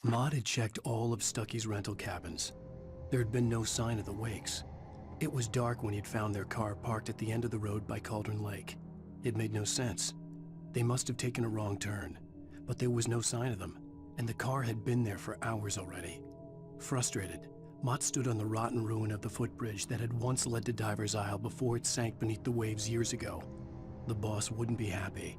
Maud had checked all of Stucky's rental cabins. There had been no sign of the Wakes. It was dark when he'd found their car parked at the end of the road by Cauldron Lake. It made no sense. They must have taken a wrong turn, but there was no sign of them, and the car had been there for hours already. Frustrated, Mott stood on the rotten ruin of the footbridge that had once led to Diver's Isle before it sank beneath the waves years ago. The boss wouldn't be happy.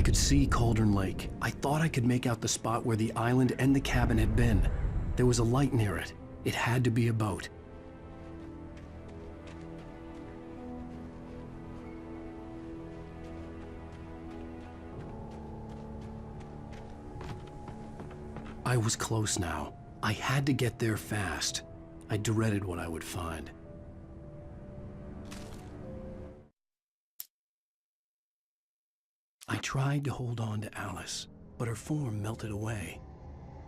could see Cauldron Lake. I thought I could make out the spot where the island and the cabin had been. There was a light near it. It had to be a boat. I was close now. I had to get there fast. I dreaded what I would find. I tried to hold on to Alice, but her form melted away.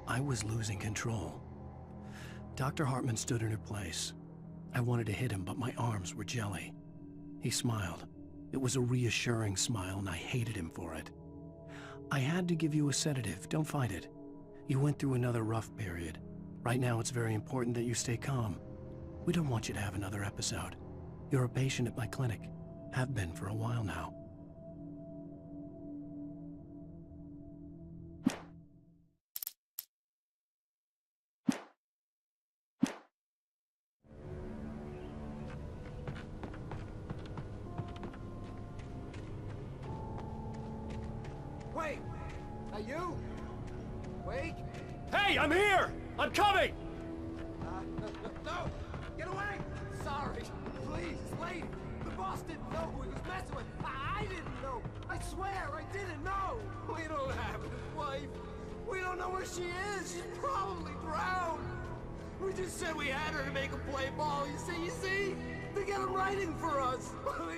I was losing control. Dr. Hartman stood in her place. I wanted to hit him, but my arms were jelly. He smiled. It was a reassuring smile, and I hated him for it. I had to give you a sedative. Don't fight it. You went through another rough period. Right now, it's very important that you stay calm. We don't want you to have another episode. You're a patient at my clinic. Have been for a while now. Wait! Are you? Wake? Hey, I'm here! I'm coming! No! Get away! Sorry. Please, lady. The boss didn't know who he was messing with. I didn't know. I swear, I didn't know. We don't have his wife. We don't know where she is. She's probably drowned. We just said we had her to make a play ball. You see? They got him writing for us. Please.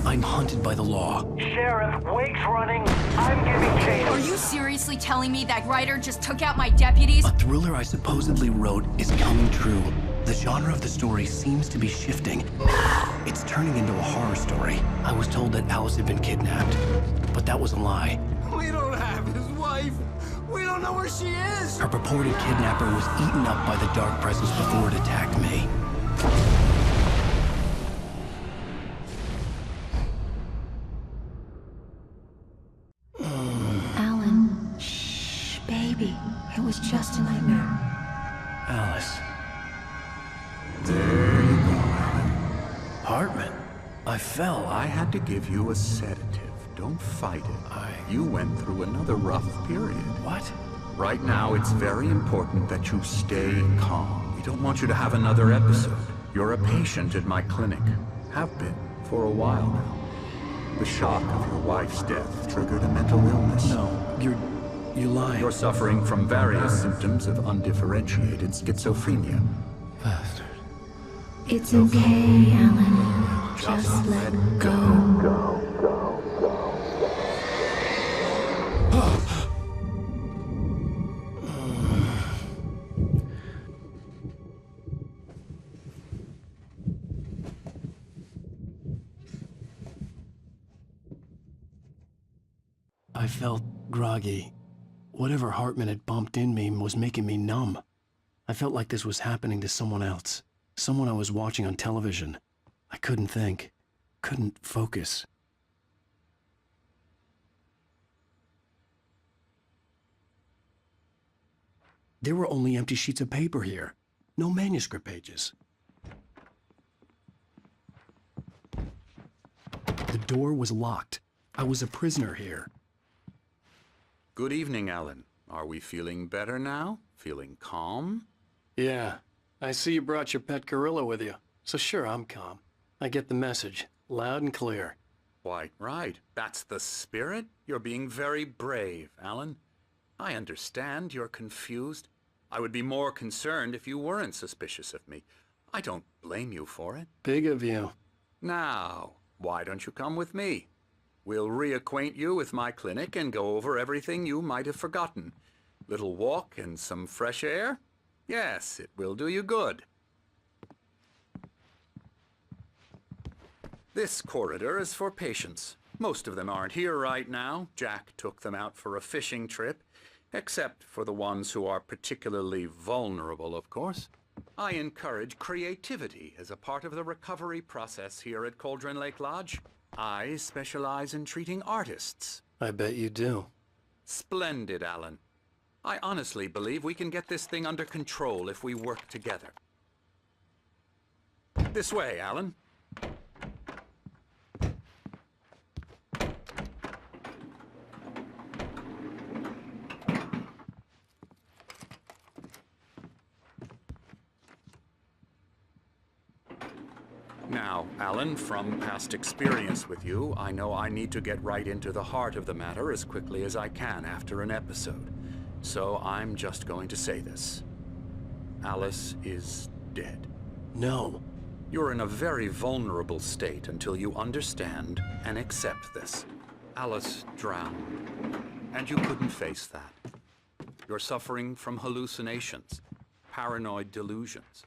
I'm hunted by the law. Sheriff, Wake's running. I'm giving chase. Are you seriously telling me that writer just took out my deputies? A thriller I supposedly wrote is coming true. The genre of the story seems to be shifting. It's turning into a horror story. I was told that Alice had been kidnapped, but that was a lie. We don't have his wife. We don't know where she is. Her purported kidnapper was eaten up by the dark presence before it attacked me. Alan, shh, baby. It was just a nightmare. Alice. There you go, Alan. Hartman. I fell. I had to give you a sedative. Don't fight it. You went through another rough period. What? Right now, it's very important that you stay calm. We don't want you to have another episode. You're a patient at my clinic. Have been for a while now. The shock of your wife's death triggered a mental illness. No, you're lying. You're suffering from various symptoms of undifferentiated schizophrenia. Bastard. It's okay, Alan. Just let go. I felt groggy. Whatever Hartman had bumped in me was making me numb. I felt like this was happening to someone else. Someone I was watching on television. I couldn't think. Couldn't focus. There were only empty sheets of paper here. No manuscript pages. The door was locked. I was a prisoner here. Good evening, Alan. Are we feeling better now? Feeling calm? Yeah. I see you brought your pet gorilla with you. So sure, I'm calm. I get the message. Loud and clear. Quite right. That's the spirit. You're being very brave, Alan. I understand you're confused. I would be more concerned if you weren't suspicious of me. I don't blame you for it. Big of you. Now, why don't you come with me? We'll reacquaint you with my clinic and go over everything you might have forgotten. Little walk and some fresh air? Yes, it will do you good. This corridor is for patients. Most of them aren't here right now. Jack took them out for a fishing trip, except for the ones who are particularly vulnerable, of course. I encourage creativity as a part of the recovery process here at Cauldron Lake Lodge. I specialize in treating artists. I bet you do. Splendid, Alan. I honestly believe we can get this thing under control if we work together. This way, Alan. Now, Alan, from past experience with you, I know I need to get right into the heart of the matter as quickly as I can after an episode. So I'm just going to say this. Alice is dead. No. You're in a very vulnerable state until you understand and accept this. Alice drowned, and you couldn't face that. You're suffering from hallucinations, paranoid delusions,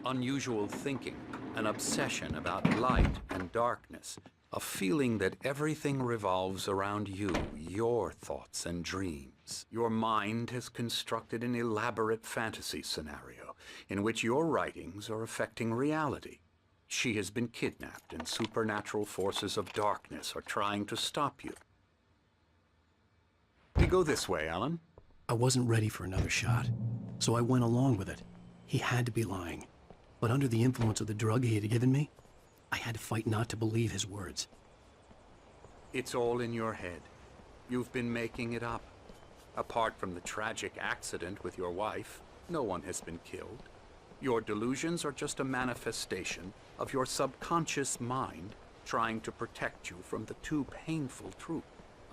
unusual thinking, an obsession about light and darkness, a feeling that everything revolves around you, your thoughts and dreams. Your mind has constructed an elaborate fantasy scenario in which your writings are affecting reality. She has been kidnapped and supernatural forces of darkness are trying to stop you. We go this way, Alan. I wasn't ready for another shot, so I went along with it. He had to be lying. But under the influence of the drug he had given me, I had to fight not to believe his words. It's all in your head. You've been making it up. Apart from the tragic accident with your wife, no one has been killed. Your delusions are just a manifestation of your subconscious mind trying to protect you from the too painful truth.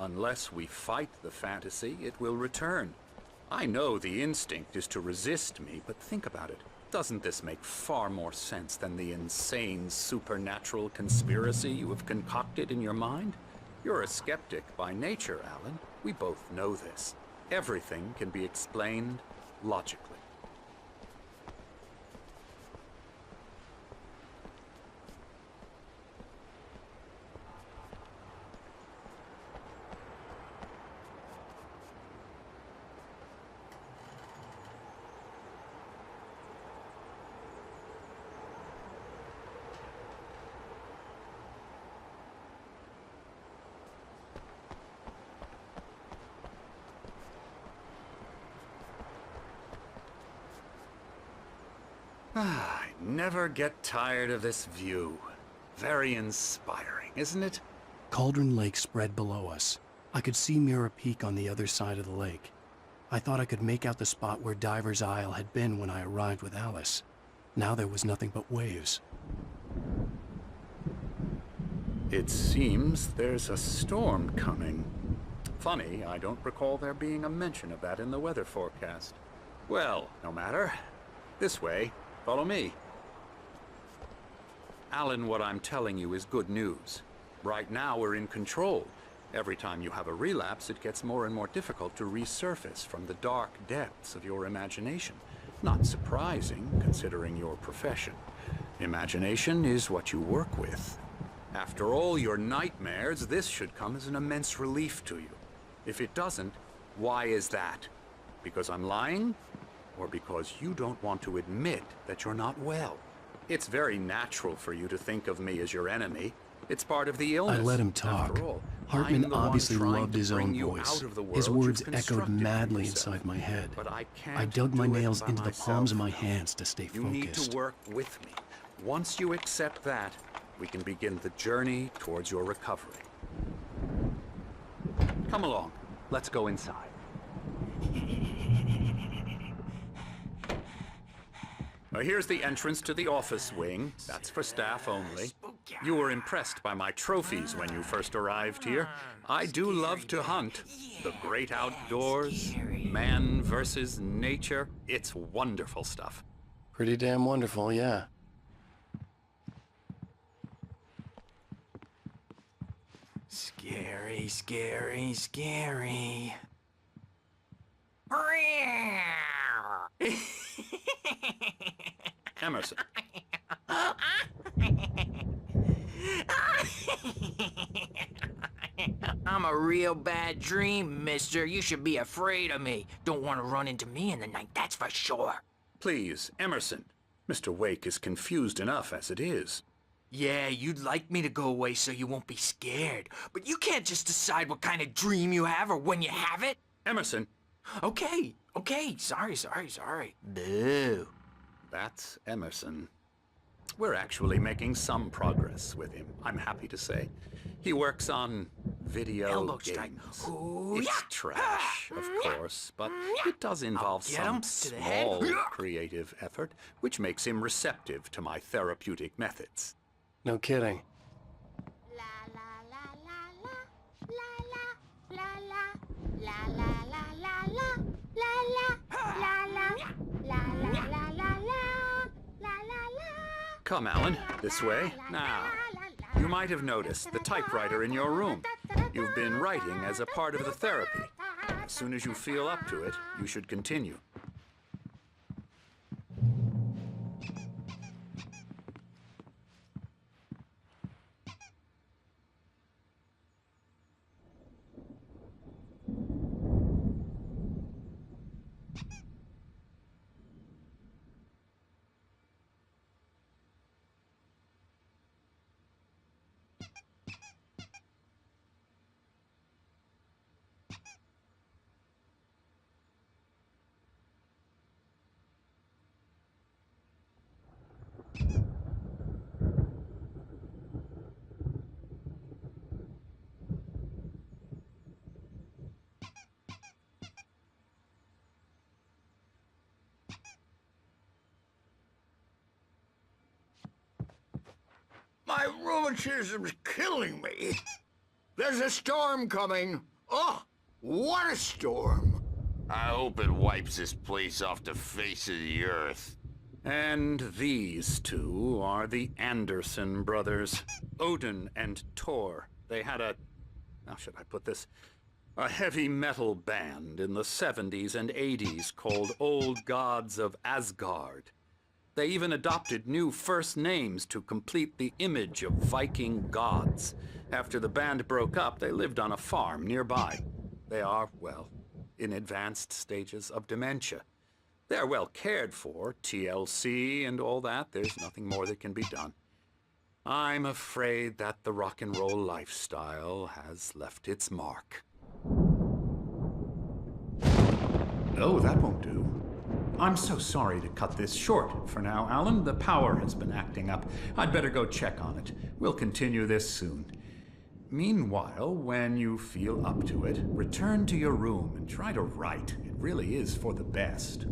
Unless we fight the fantasy, it will return. I know the instinct is to resist me, but think about it. Doesn't this make far more sense than the insane supernatural conspiracy you have concocted in your mind? You're a skeptic by nature, Alan. We both know this. Everything can be explained logically. I never get tired of this view. Very inspiring, isn't it? Cauldron Lake spread below us. I could see Mirror Peak on the other side of the lake. I thought I could make out the spot where Diver's Isle had been when I arrived with Alice. Now there was nothing but waves. It seems there's a storm coming. Funny, I don't recall there being a mention of that in the weather forecast. Well, no matter. This way. Follow me. Alan, what I'm telling you is good news. Right now we're in control. Every time you have a relapse, it gets more and more difficult to resurface from the dark depths of your imagination. Not surprising, considering your profession. Imagination is what you work with. After all your nightmares, this should come as an immense relief to you. If it doesn't, why is that? Because I'm lying? Or because you don't want to admit that you're not well? It's very natural for you to think of me as your enemy. It's part of the illness. I let him talk. After all, Hartman I'm the one obviously trying loved to his bring own you voice. out of the His world words you've echoed constructed for madly yourself. inside my head. But I can't I dug my do it nails by into the myself. palms of my hands to stay You need focused. to work with me. Once you accept that, we can begin the journey towards your recovery. Come along. Let's go inside. Now, here's the entrance to the office wing. That's for staff only. You were impressed by my trophies when you first arrived here. I do love to hunt. The great outdoors, man versus nature. It's wonderful stuff. Pretty damn wonderful, yeah. Scary, scary, scary. Emerson. I'm a real bad dream, mister. You should be afraid of me. Don't want to run into me in the night, that's for sure. Please, Emerson. Mr. Wake is confused enough as it is. Yeah, you'd like me to go away so you won't be scared. But you can't just decide what kind of dream you have or when you have it. Emerson, Okay, sorry. Boo. that's Emerson. We're actually making some progress with him, I'm happy to say. He works on video Elbow strike. games. Ooh, It's yeah. trash, of course, but it does involve Get some him to the head. small creative effort, which makes him receptive to my therapeutic methods. No kidding. Come, Alan, this way. Now, you might have noticed the typewriter in your room. You've been writing as a part of the therapy. As soon as you feel up to it, you should continue. My rheumatism's killing me. There's a storm coming. Oh, what a storm. I hope it wipes this place off the face of the earth. And these two are the Anderson brothers, Odin and Thor. They had how should I put this? A heavy metal band in the 70s and 80s called Old Gods of Asgard. They even adopted new first names to complete the image of Viking gods. After the band broke up, they lived on a farm nearby. They are, well, in advanced stages of dementia. They're well cared for, TLC and all that. There's nothing more that can be done. I'm afraid that the rock and roll lifestyle has left its mark. Oh, that won't do. I'm so sorry to cut this short for now, Alan. The power has been acting up. I'd better go check on it. We'll continue this soon. Meanwhile, when you feel up to it, return to your room and try to write. It really is for the best.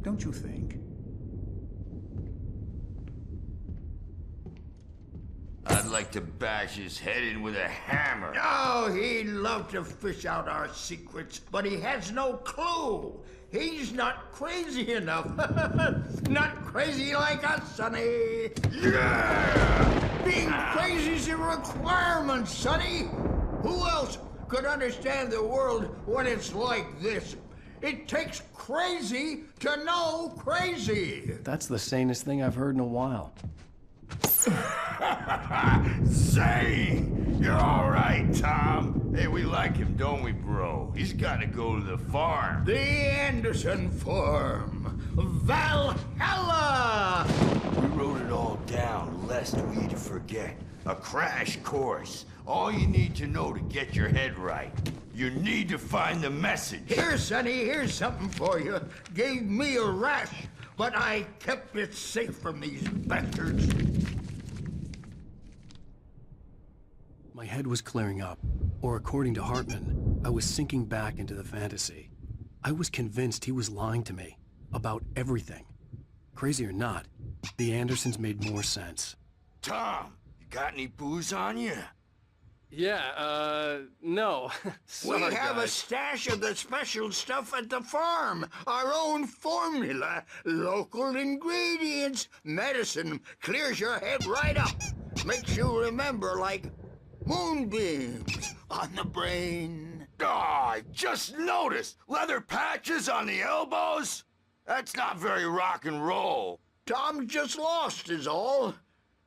Don't you think? I'd like to bash his head in with a hammer. Oh, he'd love to fish out our secrets, but he has no clue. He's not crazy enough. Not crazy like us, Sonny. Yeah! Being crazy's a requirement, Sonny. Who else could understand the world when it's like this? It takes crazy to know crazy. That's the sanest thing I've heard in a while. Zane! You're all right, Tom. Hey, we like him, don't we, bro? He's got to go to the farm. The Anderson Farm. Valhalla! We wrote it all down, left lest we'd forget. A crash course. All you need to know to get your head right. You need to find the message. Here, Sonny, here's something for you. Gave me a rash, but I kept it safe from these bastards. My head was clearing up, or according to Hartman, I was sinking back into the fantasy. I was convinced he was lying to me about everything. Crazy or not, the Andersons made more sense. Tom, you got any booze on you? Yeah, no. Sorry, We have a guys. stash of the special stuff at the farm. Our own formula. Local ingredients. Medicine clears your head right up. Makes you remember like moonbeams on the brain. Oh, I just noticed. Leather patches on the elbows? That's not very rock and roll. Tom just lost is all.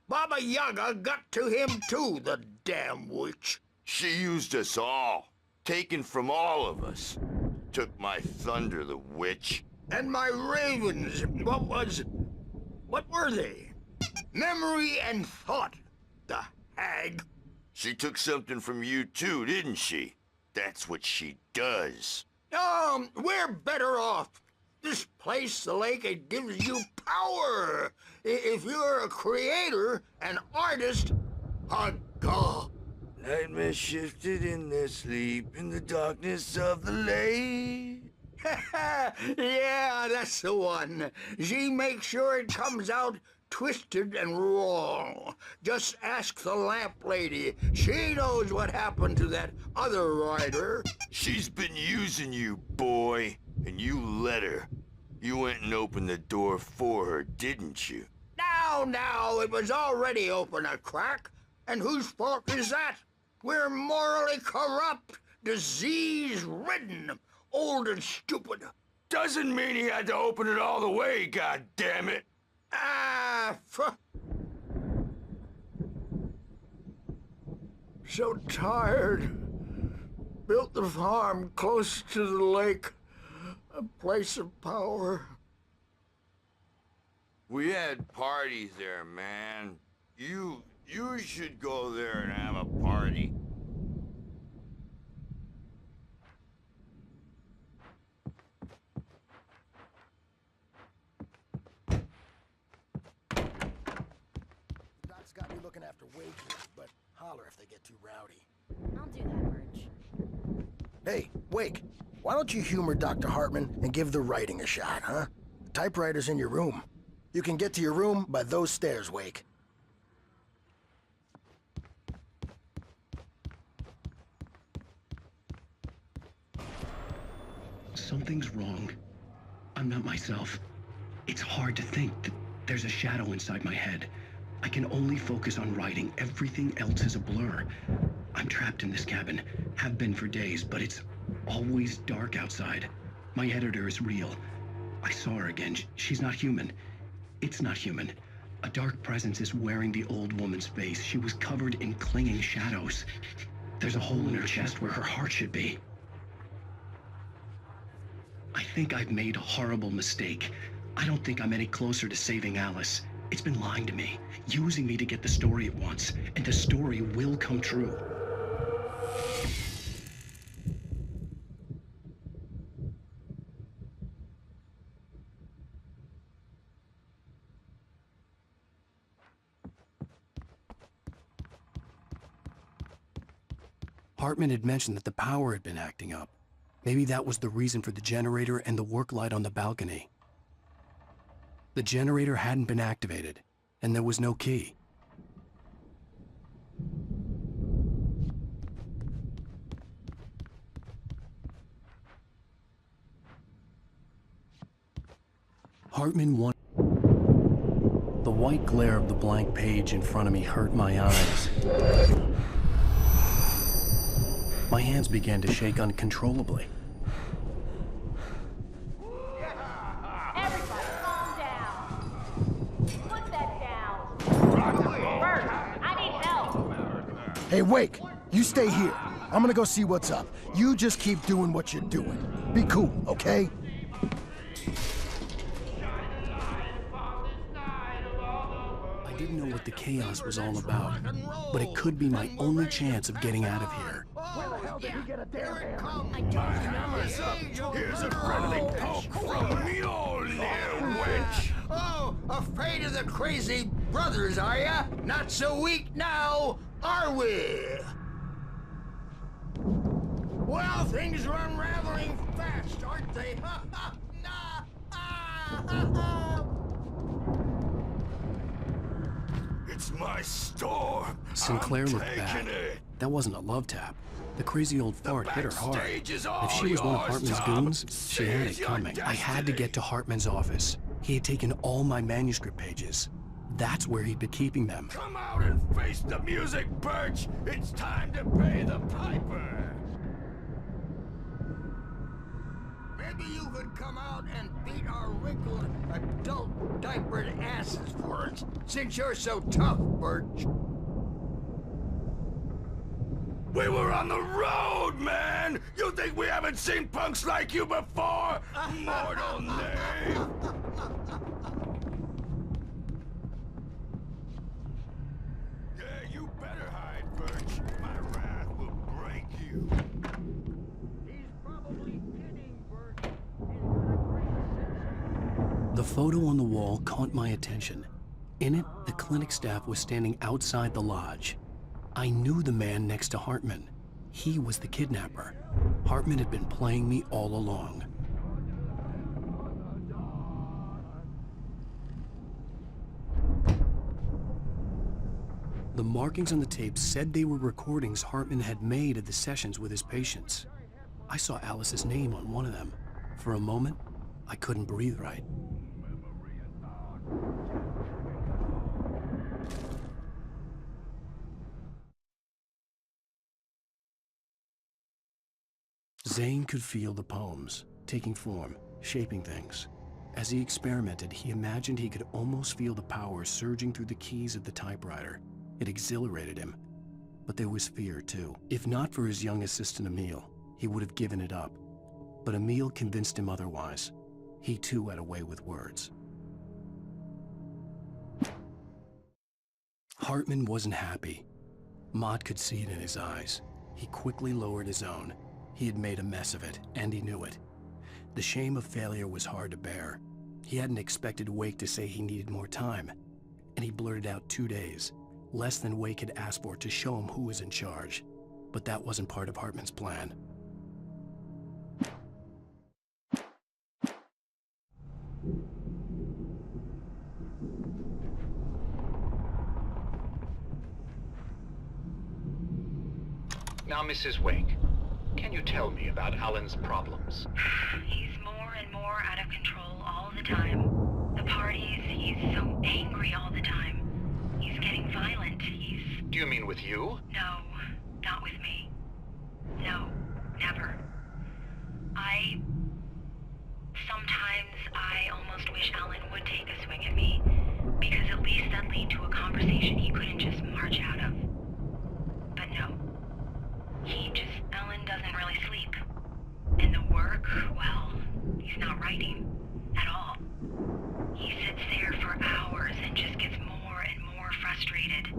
Baba Yaga got to him too, the damn witch. She used us all. Taken from all of us. Took my thunder, the witch. And my ravens, what were they? Memory and thought, the hag. She took something from you too, didn't she? That's what she does. We're better off. This place, the lake, it gives you power. If you're a creator, an artist, a god. Nightmare shifted in their sleep in the darkness of the lake. Yeah, that's the one. She makes sure it comes out twisted and wrong. Just ask the lamp lady. She knows what happened to that other rider. She's been using you, boy, and you let her. You went and opened the door for her, didn't you? Now, it was already open a crack. And whose fault is that? We're morally corrupt, disease-ridden, old and stupid. Doesn't mean he had to open it all the way, goddammit. So tired. Built the farm close to the lake. A place of power. We had parties there, man. You should go there and have a party. Doc's got me looking after Wake here, but holler if they get too rowdy. I'll do that, Birch. Hey, Wake, why don't you humor Dr. Hartman and give the writing a shot, huh? The typewriter's in your room. You can get to your room by those stairs, Wake. Something's wrong. I'm not myself. It's hard to think that there's a shadow inside my head. I can only focus on writing. Everything else is a blur. I'm trapped in this cabin. Have been for days, but it's always dark outside. My editor is real. I saw her again. She's not human. It's not human. A dark presence is wearing the old woman's face. She was covered in clinging shadows. There's a hole in her chest where her heart should be. I think I've made a horrible mistake. I don't think I'm any closer to saving Alice. It's been lying to me, using me to get the story it wants, and the story will come true. Hartman had mentioned that the power had been acting up. Maybe that was the reason for the generator and the work light on the balcony. The generator hadn't been activated, and there was no key. Hartman wanted... The white glare of the blank page in front of me hurt my eyes. My hands began to shake uncontrollably. Everybody, calm down. Put that down. Bert, I need help. Hey, Wake, you stay here. I'm gonna go see what's up. You just keep doing what you're doing. Be cool, okay? I I didn't know what the chaos was all about, but it could be my only chance of getting out of here. Where the hell did he get a damn hammer? Hammer's up. Here's a friendly poke from Mjolnir, wench. Oh, afraid of the crazy brothers, are ya? Not so weak now, are we? Well, things are unraveling fast, aren't they? It's my storm. Sinclair I'm looked taking back. it. That wasn't a love tap. The crazy old fart hit her hard. backstage is all If she was one of yours, Hartman's Tom. goons, she had it Seize your coming. I had to destiny. get to Hartman's office. He had taken all my manuscript pages. That's where he'd been keeping them. Come out and face the music, Birch. It's time to pay the piper. Maybe you could come out and beat our wrinkled, adult diapered asses for us, since you're so tough, Birch. We were on the road, man! You think we haven't seen punks like you before? Mortal name! Yeah, you better hide, Birch. My wrath will break you. He's probably kidding, Birch. The photo on the wall caught my attention. In it, the clinic staff was standing outside the lodge. I knew the man next to Hartman. He was the kidnapper. Hartman had been playing me all along. The markings on the tape said they were recordings Hartman had made of the sessions with his patients. I saw Alice's name on one of them. For a moment, I couldn't breathe right. Zane could feel the poems, taking form, shaping things. As he experimented, he imagined he could almost feel the power surging through the keys of the typewriter. It exhilarated him. But there was fear, too. If not for his young assistant Emil, he would have given it up. But Emil convinced him otherwise. He too had a way with words. Hartman wasn't happy. Mott could see it in his eyes. He quickly lowered his own. He had made a mess of it, and he knew it. The shame of failure was hard to bear. He hadn't expected Wake to say he needed more time, and he blurted out 2 days, less than Wake had asked for to show him who was in charge. But that wasn't part of Hartman's plan. Now, Mrs. Wake, can you tell me about Alan's problems? He's more and more out of control all the time. The parties, he's so angry all the time. He's getting violent. Do you mean with you? No, not with me. No, never. Sometimes I almost wish Alan would take a swing at me, because at least that'd lead to a conversation he couldn't just march out of. But no. Alan doesn't really sleep. And the work, well, he's not writing at all. He sits there for hours and just gets more and more frustrated.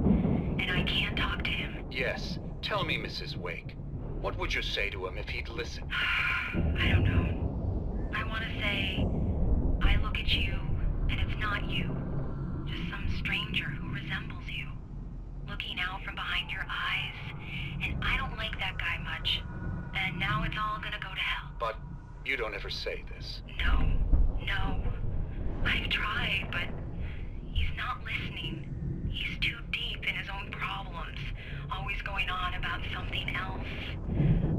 And I can't talk to him. Yes. Tell me, Mrs. Wake. What would you say to him if he'd listen? I don't know. I want to say, I look at you, and it's not you. Just some stranger who resembles you. Looking out from behind your eyes. And I don't like that guy much. And now it's all gonna go to hell. But you don't ever say this. No. I've tried, but he's not listening. He's too deep in his own problems, always going on about something else.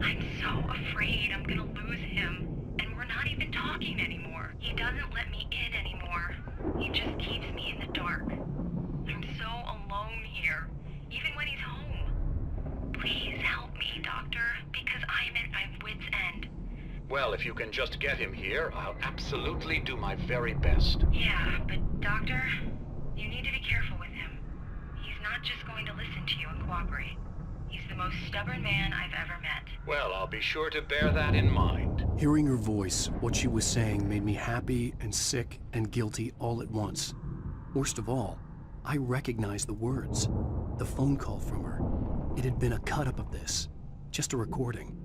I'm so afraid I'm gonna lose him, and we're not even talking anymore. He doesn't let me in anymore. He just keeps me in the dark. I'm so alone here, even when he's home. Please help me, Doctor, because I'm at my wit's end. Well, if you can just get him here, I'll absolutely do my very best. Yeah, but Doctor, you need to be careful with him. He's not just going to listen to you and cooperate. He's the most stubborn man I've ever met. Well, I'll be sure to bear that in mind. Hearing her voice, what she was saying made me happy and sick and guilty all at once. Worst of all, I recognized the words. The phone call from her. It had been a cut-up of this. Just a recording.